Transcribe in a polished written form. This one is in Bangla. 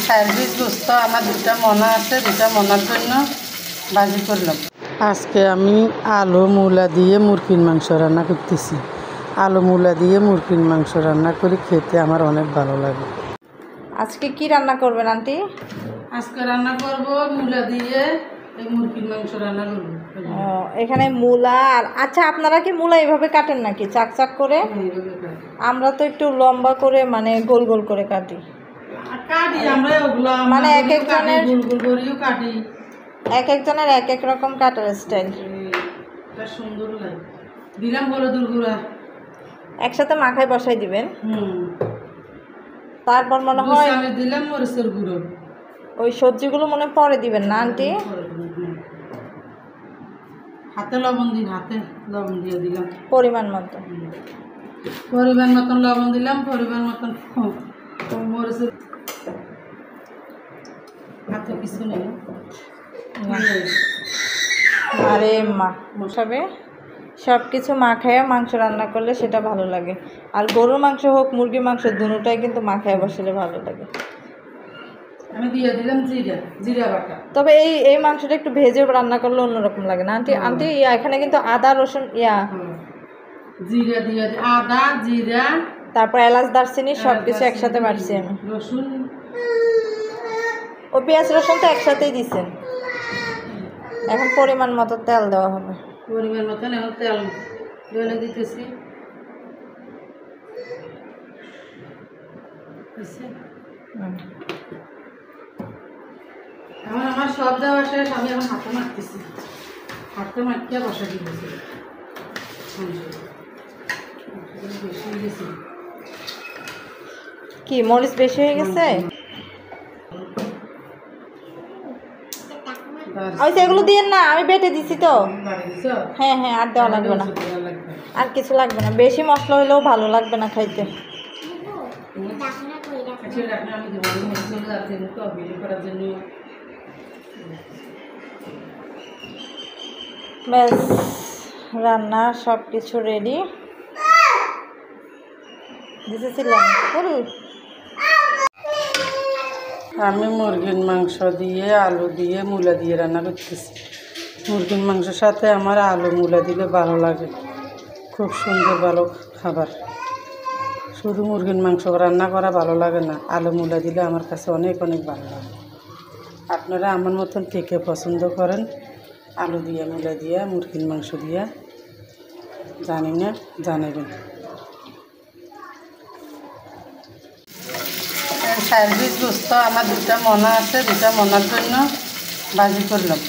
সার্ভিস গোস্ত আমার দুটা মনা আছে, দুটা মনার জন্য ভাজি করলাম। আজকে আমি আলু মূলা দিয়ে মুরগির মাংস রান্না করতেছি। আলু মূলা দিয়ে মুরগির মাংস রান্না করে খেতে আমার অনেক ভালো লাগে। আজকে কি রান্না করবেন আন্টি? আজকে রান্না করব মূলা দিয়ে এই মুরগির মাংস রান্না করব। এখানে মূলা আর আচ্ছা, আপনারা কি মূলা এইভাবে কাটেন নাকি চাক চাক করে? আমরা তো একটু লম্বা করে মানে গোল গোল করে কাটি। আমরা ওগুলো মানে এক একজনের গোল করেও কাটি, এক একজনের এক এক রকম কাটার স্টাইল। এটা সুন্দর লাগে। দিলাম হলুদের গুঁড়া, একসাথে মাখায় বসাই দিবেন। তারপর মনে হয় আমি দিলাম মরিচের গুঁড়ো। ওই সবজিগুলো মনে পরে দিবেন না আন্টি? হাতে লবণ দিন, হাতে লবণ দিয়ে দিলাম পরিমাণ মতো। পরিমাণ মতন লবণ দিলাম, পরিমাণ মতন মরিচের। হাতে কিছু নেই। আরে মা মশাবে সব কিছু মাখায় মাংস রান্না করলে সেটা ভালো লাগে। আর গরুর মাংস হোক মুরগির মাংস দুটোটাই কিন্তু মাখায় বসলে ভালো লাগে। আমি দিয়ে দিলাম জিরা বাটা। তবে এই মাংসটা একটু ভেজে রান্না করলে অন্যরকম লাগে না আন্টি? আন্টি এখানে কিন্তু আদা রসুন জিরা দিয়ে আদা জিরা তারপর এলাচ দারচিনি সব কিছু একসাথে বাটছি আমি। রসুন ও পেঁয়াজ রসুন তো একসাথেই দিচ্ছেন। এখন পরিমাণ মতো তেল দেওয়া হবে। পরিমাণ মতন এখন তেল ঢেলে দিতেছি। এখন আমার সব দেওয়া শেষ, আমি এখন হাতে মারতেছি। হাতে মারতে বসা দিতেছি। কি মরিচ বেশি হয়ে গেছে? এগুলো দিয়ে না, আমি বেটে দিছি তো। হ্যাঁ হ্যাঁ, আর দেওয়া লাগবে না, আর কিছু লাগবে না। বেশি মশলা হলেও ভালো লাগবে না খাইতে। ব্যাস, রান্না সব কিছু রেডি। আমি মুরগির মাংস দিয়ে আলু দিয়ে মূলা দিয়ে রান্না করতেছি। মুরগির মাংসের সাথে আমার আলু মূলা দিলে ভালো লাগে, খুব সুন্দর ভালো খাবার। শুধু মুরগির মাংস রান্না করা ভালো লাগে না, আলু মূলা দিলে আমার কাছে অনেক অনেক ভালো লাগে। আপনারা আমার মতন কে কে পছন্দ করেন আলু দিয়ে মূলা দিয়ে মুরগির মাংস দিয়ে, জানি না, জানাবেন। সার্ভিস গোস্ত আমার দুটা মনা আছে, দুটা মনার জন্য ভাজি করলাম।